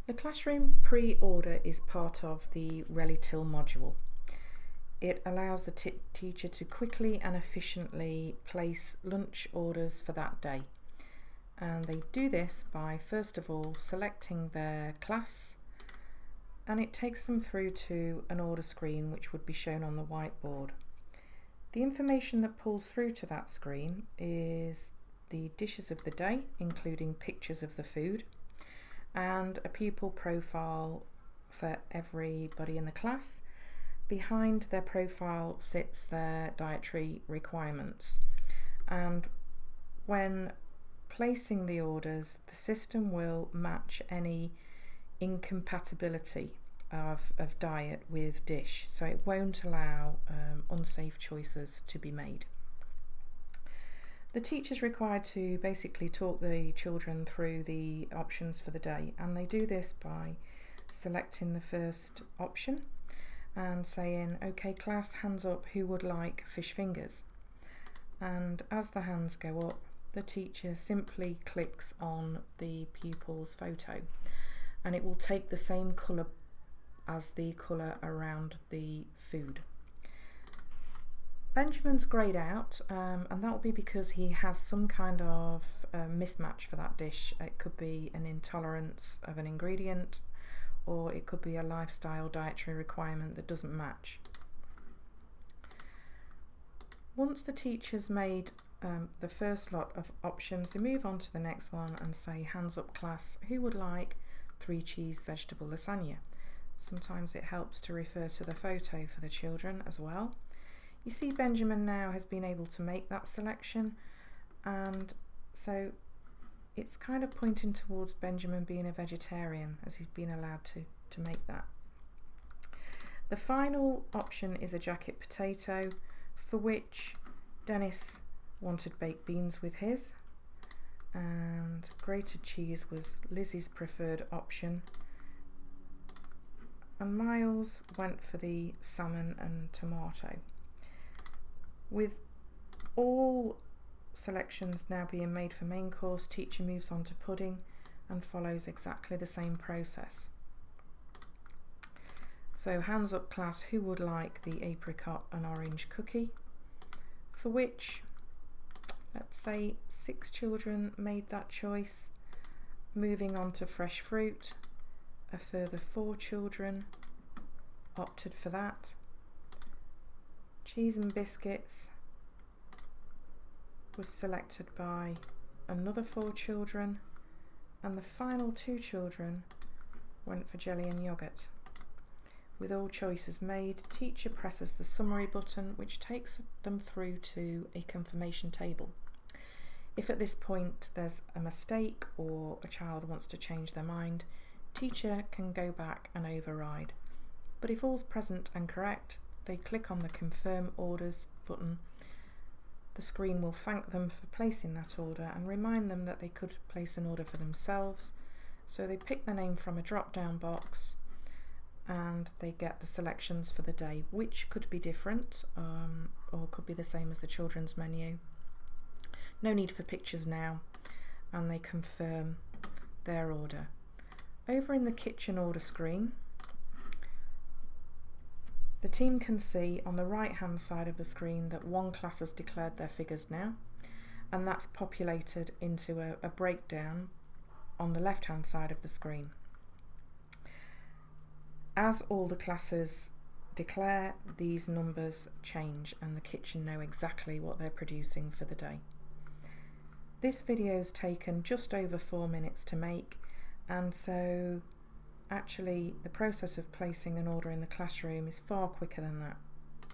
The classroom pre-order is part of the ReliTil module. It allows the teacher to quickly and efficiently place lunch orders for that day. And they do this by first of all selecting their class, and it takes them through to an order screen which would be shown on the whiteboard. The information that pulls through to that screen is the dishes of the day, including pictures of the food, and a pupil profile for everybody in the class. Behind their profile sits their dietary requirements, and when placing the orders, the system will match any incompatibility of diet with dish, so it won't allow unsafe choices to be made. The teacher's required to basically talk the children through the options for the day, and they do this by selecting the first option and saying, "Okay class, hands up, who would like fish fingers?" And as the hands go up, the teacher simply clicks on the pupil's photo, and it will take the same colour as the colour around the food. Benjamin's greyed out, and that will be because he has some kind of mismatch for that dish. It could be an intolerance of an ingredient, or it could be a lifestyle dietary requirement that doesn't match. Once the teacher's made the first lot of options, they move on to the next one and say, "Hands up class, who would like 3 cheese vegetable lasagna?" Sometimes it helps to refer to the photo for the children as well. You see Benjamin now has been able to make that selection, and so it's kind of pointing towards Benjamin being a vegetarian, as he's been allowed to make that. The final option is a jacket potato, for which Dennis wanted baked beans with his, and grated cheese was Lizzie's preferred option, and Miles went for the salmon and tomato. With all selections now being made for main course, teacher moves on to pudding and follows exactly the same process. So hands up class, who would like the apricot and orange cookie? For which, let's say 6 children made that choice. Moving on to fresh fruit, a further 4 children opted for that. Cheese and biscuits was selected by another 4 children, and the final 2 children went for jelly and yoghurt. With all choices made, teacher presses the summary button, which takes them through to a confirmation table. If at this point there's a mistake or a child wants to change their mind, teacher can go back and override. But if all's present and correct, they click on the confirm orders button. The screen will thank them for placing that order and remind them that they could place an order for themselves. So they pick the name from a drop down box, and they get the selections for the day, which could be different or could be the same as the children's menu. No need for pictures now, and they confirm their order. Over in the kitchen order screen, the team can see on the right hand side of the screen that one class has declared their figures now, and that's populated into a breakdown on the left hand side of the screen. As all the classes declare, these numbers change and the kitchen know exactly what they're producing for the day. This video is taken just over 4 minutes to make, and so actually the process of placing an order in the classroom is far quicker than that.